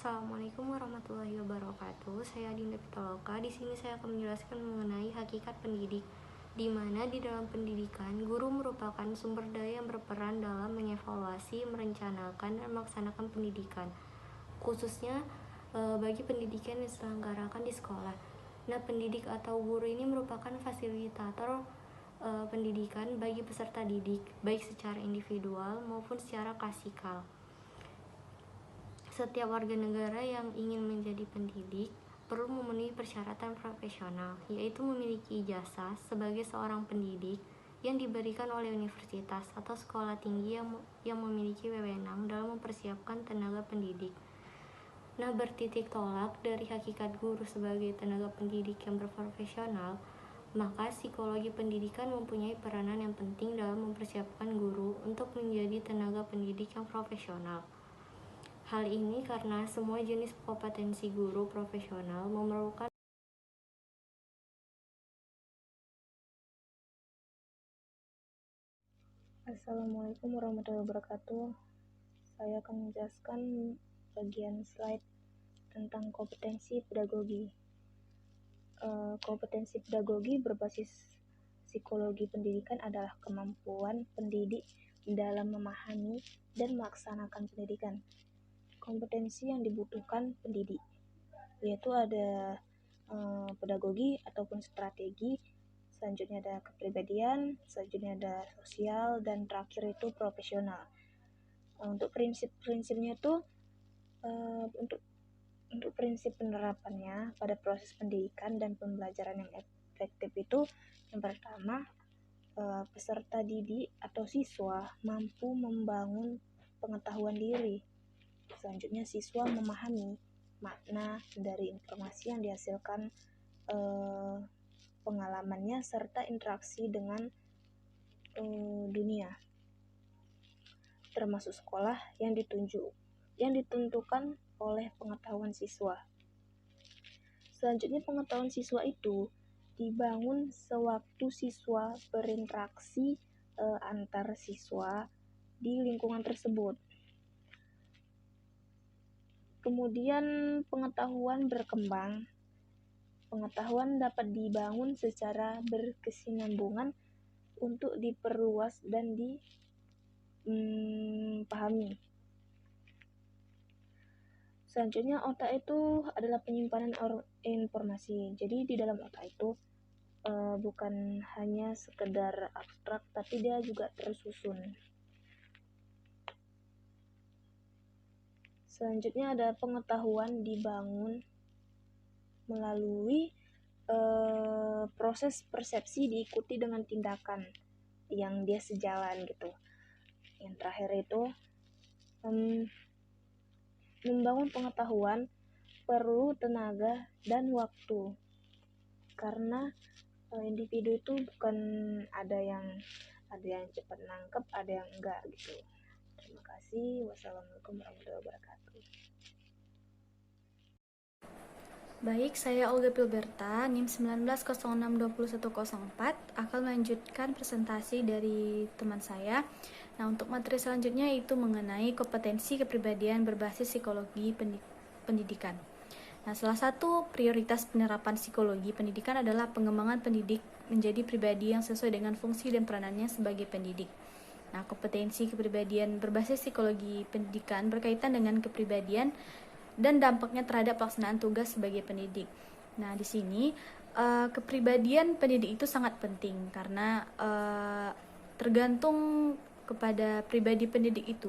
Assalamualaikum warahmatullahi wabarakatuh. Saya Dinda Pitaloka. Di sini saya akan menjelaskan mengenai hakikat pendidik, di mana di dalam pendidikan, guru merupakan sumber daya yang berperan dalam mengevaluasi, merencanakan, dan melaksanakan pendidikan, khususnya bagi pendidikan yang diselenggarakan di sekolah. Nah, pendidik atau guru ini merupakan fasilitator pendidikan bagi peserta didik, baik secara individual maupun secara klasikal. Setiap warga negara yang ingin menjadi pendidik perlu memenuhi persyaratan profesional, yaitu memiliki ijazah sebagai seorang pendidik yang diberikan oleh universitas atau sekolah tinggi yang memiliki wewenang dalam mempersiapkan tenaga pendidik. Nah, bertitik tolak dari hakikat guru sebagai tenaga pendidik yang berprofesional, maka psikologi pendidikan mempunyai peranan yang penting dalam mempersiapkan guru untuk menjadi tenaga pendidik yang profesional. Hal ini karena semua jenis kompetensi guru profesional memerlukan Assalamualaikum warahmatullahi wabarakatuh. Saya akan menjelaskan bagian slide tentang kompetensi pedagogi. Kompetensi pedagogi berbasis psikologi pendidikan adalah kemampuan pendidik dalam memahami dan melaksanakan pendidikan. Kompetensi yang dibutuhkan pendidik yaitu ada pedagogi ataupun strategi, selanjutnya ada kepribadian, selanjutnya ada sosial, dan terakhir itu profesional. Untuk prinsip-prinsipnya itu untuk prinsip penerapannya pada proses pendidikan dan pembelajaran yang efektif itu, yang pertama, peserta didik atau siswa mampu membangun pengetahuan diri. Selanjutnya, siswa memahami makna dari informasi yang dihasilkan pengalamannya serta interaksi dengan dunia, termasuk sekolah yang ditentukan oleh pengetahuan siswa. Selanjutnya, pengetahuan siswa itu dibangun sewaktu siswa berinteraksi antar siswa di lingkungan tersebut. Kemudian pengetahuan berkembang. Pengetahuan dapat dibangun secara berkesinambungan untuk diperluas dan dipahami. Selanjutnya, otak itu adalah penyimpanan informasi. Jadi di dalam otak itu bukan hanya sekedar abstrak, tapi dia juga tersusun. Selanjutnya ada pengetahuan dibangun melalui proses persepsi diikuti dengan tindakan yang dia sejalan gitu. Yang terakhir itu membangun pengetahuan perlu tenaga dan waktu, karena individu itu bukan ada yang cepat nangkep, ada yang enggak gitu. Terima kasih. Wassalamualaikum warahmatullahi wabarakatuh. Baik, saya Olga Pilberta, NIM 19062104, akan melanjutkan presentasi dari teman saya. Nah, untuk materi selanjutnya itu mengenai kompetensi kepribadian berbasis psikologi pendidikan. Nah, salah satu prioritas penerapan psikologi pendidikan adalah pengembangan pendidik menjadi pribadi yang sesuai dengan fungsi dan peranannya sebagai pendidik. Nah, kompetensi kepribadian berbasis psikologi pendidikan berkaitan dengan kepribadian dan dampaknya terhadap pelaksanaan tugas sebagai pendidik. Nah, di sini kepribadian pendidik itu sangat penting karena tergantung kepada pribadi pendidik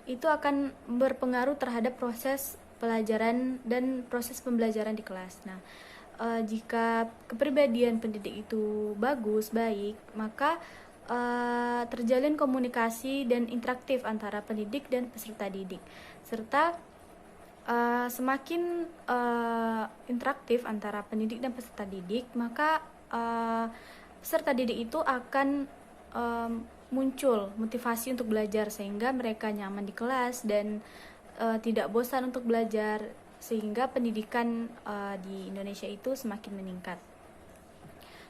itu akan berpengaruh terhadap proses pelajaran dan proses pembelajaran di kelas. Nah, jika kepribadian pendidik itu baik, maka terjalin komunikasi dan interaktif antara pendidik dan peserta didik, serta semakin interaktif antara pendidik dan peserta didik, maka peserta didik itu akan muncul motivasi untuk belajar sehingga mereka nyaman di kelas dan tidak bosan untuk belajar, sehingga pendidikan di Indonesia itu semakin meningkat.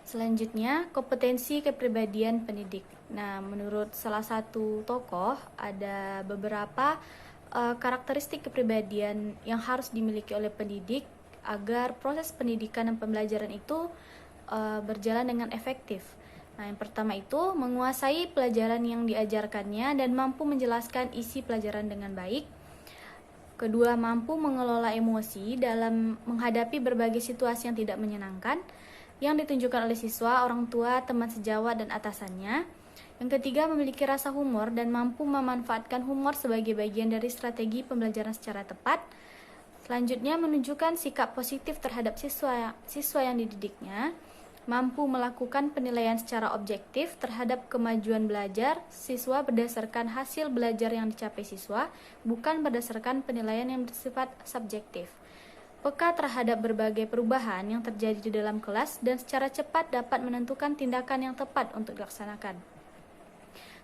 Selanjutnya, kompetensi kepribadian pendidik. Nah, menurut salah satu tokoh ada beberapa karakteristik kepribadian yang harus dimiliki oleh pendidik agar proses pendidikan dan pembelajaran itu berjalan dengan efektif. Nah, yang pertama itu menguasai pelajaran yang diajarkannya dan mampu menjelaskan isi pelajaran dengan baik. Kedua, mampu mengelola emosi dalam menghadapi berbagai situasi yang tidak menyenangkan yang ditunjukkan oleh siswa, orang tua, teman sejawat, dan atasannya. Yang ketiga, memiliki rasa humor dan mampu memanfaatkan humor sebagai bagian dari strategi pembelajaran secara tepat. Selanjutnya, menunjukkan sikap positif terhadap siswa yang dididiknya, mampu melakukan penilaian secara objektif terhadap kemajuan belajar siswa berdasarkan hasil belajar yang dicapai siswa, bukan berdasarkan penilaian yang bersifat subjektif. Peka terhadap berbagai perubahan yang terjadi di dalam kelas dan secara cepat dapat menentukan tindakan yang tepat untuk dilaksanakan.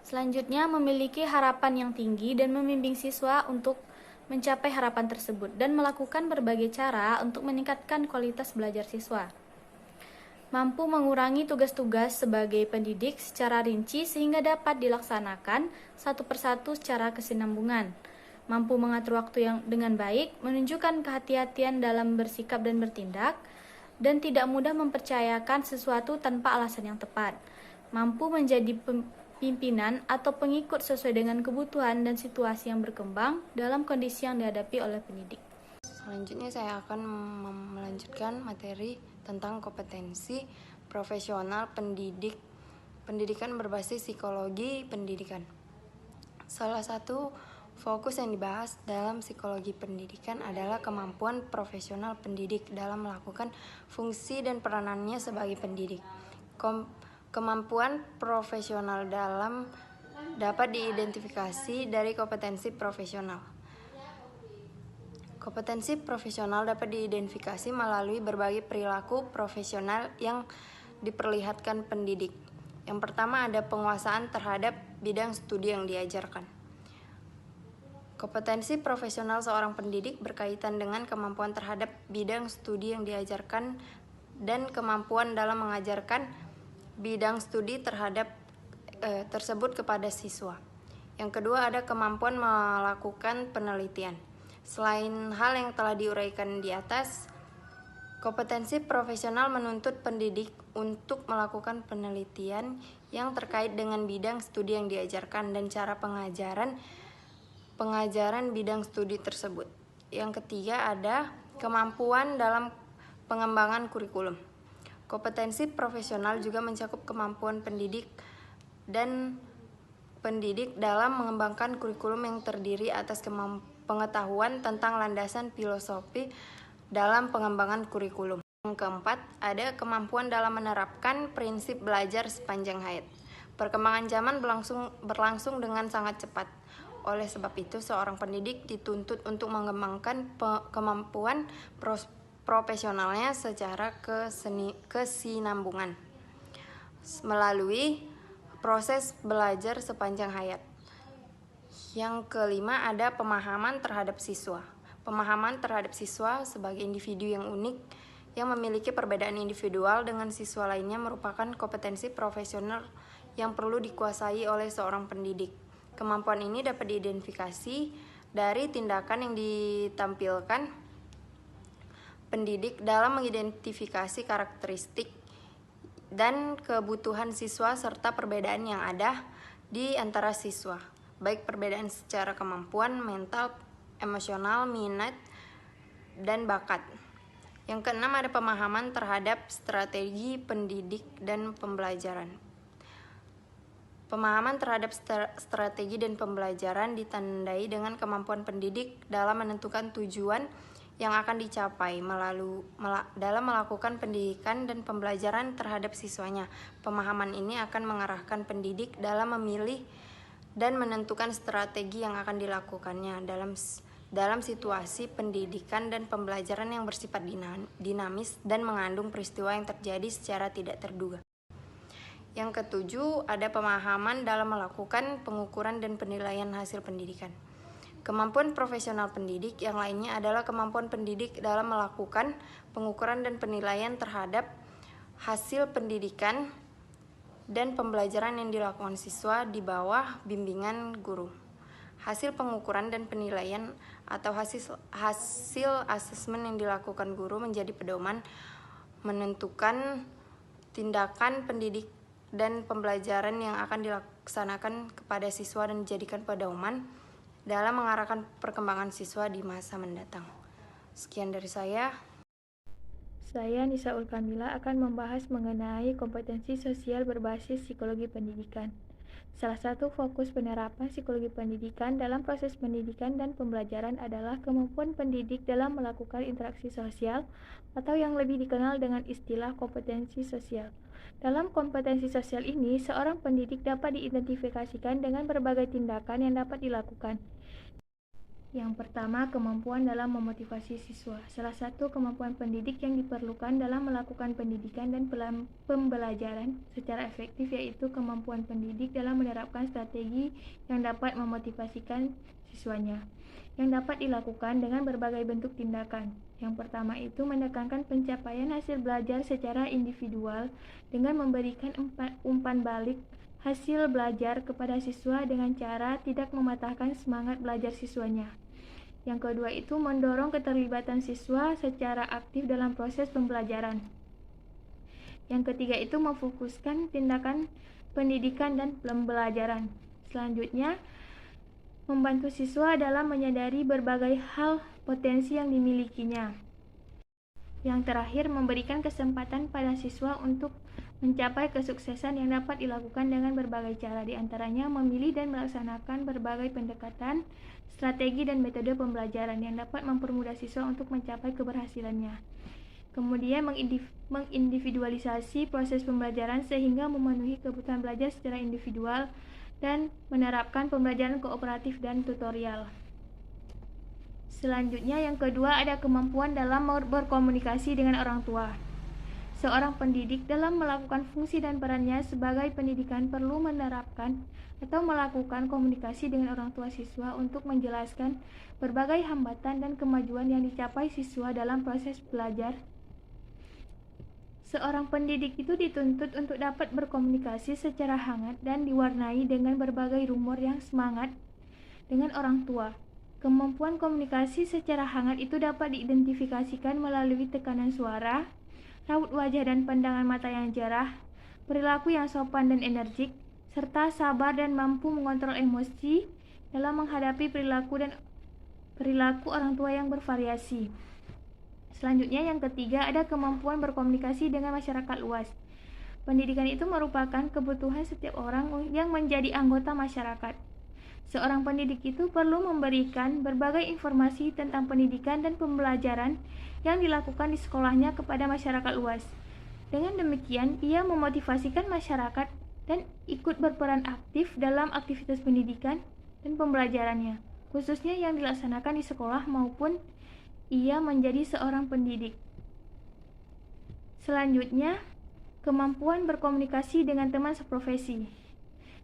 Selanjutnya, memiliki harapan yang tinggi dan membimbing siswa untuk mencapai harapan tersebut dan melakukan berbagai cara untuk meningkatkan kualitas belajar siswa. Mampu mengurangi tugas-tugas sebagai pendidik secara rinci sehingga dapat dilaksanakan satu persatu secara kesinambungan. Mampu mengatur waktu yang dengan baik, menunjukkan kehati-hatian dalam bersikap dan bertindak, dan tidak mudah mempercayakan sesuatu tanpa alasan yang tepat. Mampu menjadi pimpinan atau pengikut sesuai dengan kebutuhan dan situasi yang berkembang dalam kondisi yang dihadapi oleh pendidik. Selanjutnya saya akan melanjutkan materi tentang kompetensi profesional pendidikan berbasis psikologi pendidikan. Salah satu fokus yang dibahas dalam psikologi pendidikan adalah kemampuan profesional pendidik dalam melakukan fungsi dan peranannya sebagai pendidik. Kemampuan profesional dapat diidentifikasi dari kompetensi profesional. Kompetensi profesional dapat diidentifikasi melalui berbagai perilaku profesional yang diperlihatkan pendidik. Yang pertama ada penguasaan terhadap bidang studi yang diajarkan. Kompetensi profesional seorang pendidik berkaitan dengan kemampuan terhadap bidang studi yang diajarkan dan kemampuan dalam mengajarkan bidang studi tersebut kepada siswa. Yang kedua ada kemampuan melakukan penelitian. Selain hal yang telah diuraikan di atas, kompetensi profesional menuntut pendidik untuk melakukan penelitian yang terkait dengan bidang studi yang diajarkan dan cara pengajaran bidang studi tersebut. Yang ketiga ada kemampuan dalam pengembangan kurikulum. Kompetensi profesional juga mencakup kemampuan pendidik dalam mengembangkan kurikulum yang terdiri atas pengetahuan tentang landasan filosofi dalam pengembangan kurikulum. Yang keempat, ada kemampuan dalam menerapkan prinsip belajar sepanjang hayat. Perkembangan zaman berlangsung dengan sangat cepat. Oleh sebab itu, seorang pendidik dituntut untuk mengembangkan kemampuan profesionalnya secara kesinambungan melalui proses belajar sepanjang hayat. Yang kelima ada pemahaman terhadap siswa. Pemahaman terhadap siswa sebagai individu yang unik yang memiliki perbedaan individual dengan siswa lainnya merupakan kompetensi profesional yang perlu dikuasai oleh seorang pendidik. Kemampuan ini dapat diidentifikasi dari tindakan yang ditampilkan pendidik dalam mengidentifikasi karakteristik dan kebutuhan siswa serta perbedaan yang ada di antara siswa, baik perbedaan secara kemampuan, mental, emosional, minat, dan bakat. Yang keenam ada pemahaman terhadap strategi pendidik dan pembelajaran. Pemahaman terhadap strategi dan pembelajaran ditandai dengan kemampuan pendidik dalam menentukan tujuan yang akan dicapai dalam melakukan pendidikan dan pembelajaran terhadap siswanya. Pemahaman ini akan mengarahkan pendidik dalam memilih dan menentukan strategi yang akan dilakukannya dalam situasi pendidikan dan pembelajaran yang bersifat dinamis dan mengandung peristiwa yang terjadi secara tidak terduga. Yang ketujuh, ada pemahaman dalam melakukan pengukuran dan penilaian hasil pendidikan. Kemampuan profesional pendidik yang lainnya adalah kemampuan pendidik dalam melakukan pengukuran dan penilaian terhadap hasil pendidikan dan pembelajaran yang dilakukan siswa di bawah bimbingan guru. hasil pengukuran dan penilaian atau hasil asesmen yang dilakukan guru menjadi pedoman menentukan tindakan pendidik dan pembelajaran yang akan dilaksanakan kepada siswa dan dijadikan pedoman dalam mengarahkan perkembangan siswa di masa mendatang. Sekian dari saya. Saya, Nisaul Kamila, akan membahas mengenai kompetensi sosial berbasis psikologi pendidikan. Salah satu fokus penerapan psikologi pendidikan dalam proses pendidikan dan pembelajaran adalah kemampuan pendidik dalam melakukan interaksi sosial atau yang lebih dikenal dengan istilah kompetensi sosial. Dalam kompetensi sosial ini, seorang pendidik dapat diidentifikasikan dengan berbagai tindakan yang dapat dilakukan. Yang pertama, kemampuan dalam memotivasi siswa. Salah satu kemampuan pendidik yang diperlukan dalam melakukan pendidikan dan pembelajaran secara efektif yaitu kemampuan pendidik dalam menerapkan strategi yang dapat memotivasikan siswanya, yang dapat dilakukan dengan berbagai bentuk tindakan. Yang pertama itu menekankan pencapaian hasil belajar secara individual dengan memberikan umpan balik hasil belajar kepada siswa dengan cara tidak mematahkan semangat belajar siswanya. Yang kedua itu mendorong keterlibatan siswa secara aktif dalam proses pembelajaran. Yang ketiga itu memfokuskan tindakan pendidikan dan pembelajaran. Selanjutnya, membantu siswa dalam menyadari berbagai hal potensi yang dimilikinya. Yang terakhir, memberikan kesempatan pada siswa untuk mencapai kesuksesan yang dapat dilakukan dengan berbagai cara, diantaranya memilih dan melaksanakan berbagai pendekatan, strategi dan metode pembelajaran yang dapat mempermudah siswa untuk mencapai keberhasilannya. Kemudian mengindividualisasi proses pembelajaran sehingga memenuhi kebutuhan belajar secara individual dan menerapkan pembelajaran kooperatif dan tutorial. Selanjutnya yang kedua ada kemampuan dalam berkomunikasi dengan orang tua. Seorang pendidik dalam melakukan fungsi dan perannya sebagai pendidikan perlu menerapkan atau melakukan komunikasi dengan orang tua siswa untuk menjelaskan berbagai hambatan dan kemajuan yang dicapai siswa dalam proses belajar. Seorang pendidik itu dituntut untuk dapat berkomunikasi secara hangat dan diwarnai dengan berbagai rumor yang semangat dengan orang tua. Kemampuan komunikasi secara hangat itu dapat diidentifikasikan melalui tekanan suara, raut wajah dan pandangan mata yang cerah, perilaku yang sopan dan energik, serta sabar dan mampu mengontrol emosi dalam menghadapi perilaku orang tua yang bervariasi. Selanjutnya yang ketiga ada kemampuan berkomunikasi dengan masyarakat luas. Pendidikan itu merupakan kebutuhan setiap orang yang menjadi anggota masyarakat. Seorang pendidik itu perlu memberikan berbagai informasi tentang pendidikan dan pembelajaran yang dilakukan di sekolahnya kepada masyarakat luas. Dengan demikian, ia memotivasikan masyarakat dan ikut berperan aktif dalam aktivitas pendidikan dan pembelajarannya, khususnya yang dilaksanakan di sekolah maupun ia menjadi seorang pendidik. Selanjutnya, kemampuan berkomunikasi dengan teman seprofesi.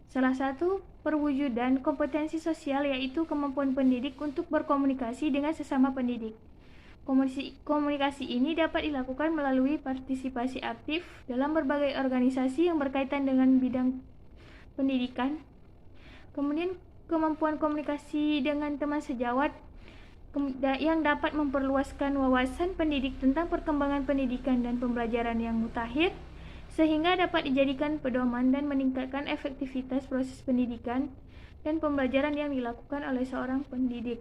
Salah satu perwujudan kompetensi sosial yaitu kemampuan pendidik untuk berkomunikasi dengan sesama pendidik. Komunikasi ini dapat dilakukan melalui partisipasi aktif dalam berbagai organisasi yang berkaitan dengan bidang pendidikan. Kemudian kemampuan komunikasi dengan teman sejawat yang dapat memperluaskan wawasan pendidik tentang perkembangan pendidikan dan pembelajaran yang mutakhir, sehingga dapat dijadikan pedoman dan meningkatkan efektivitas proses pendidikan dan pembelajaran yang dilakukan oleh seorang pendidik.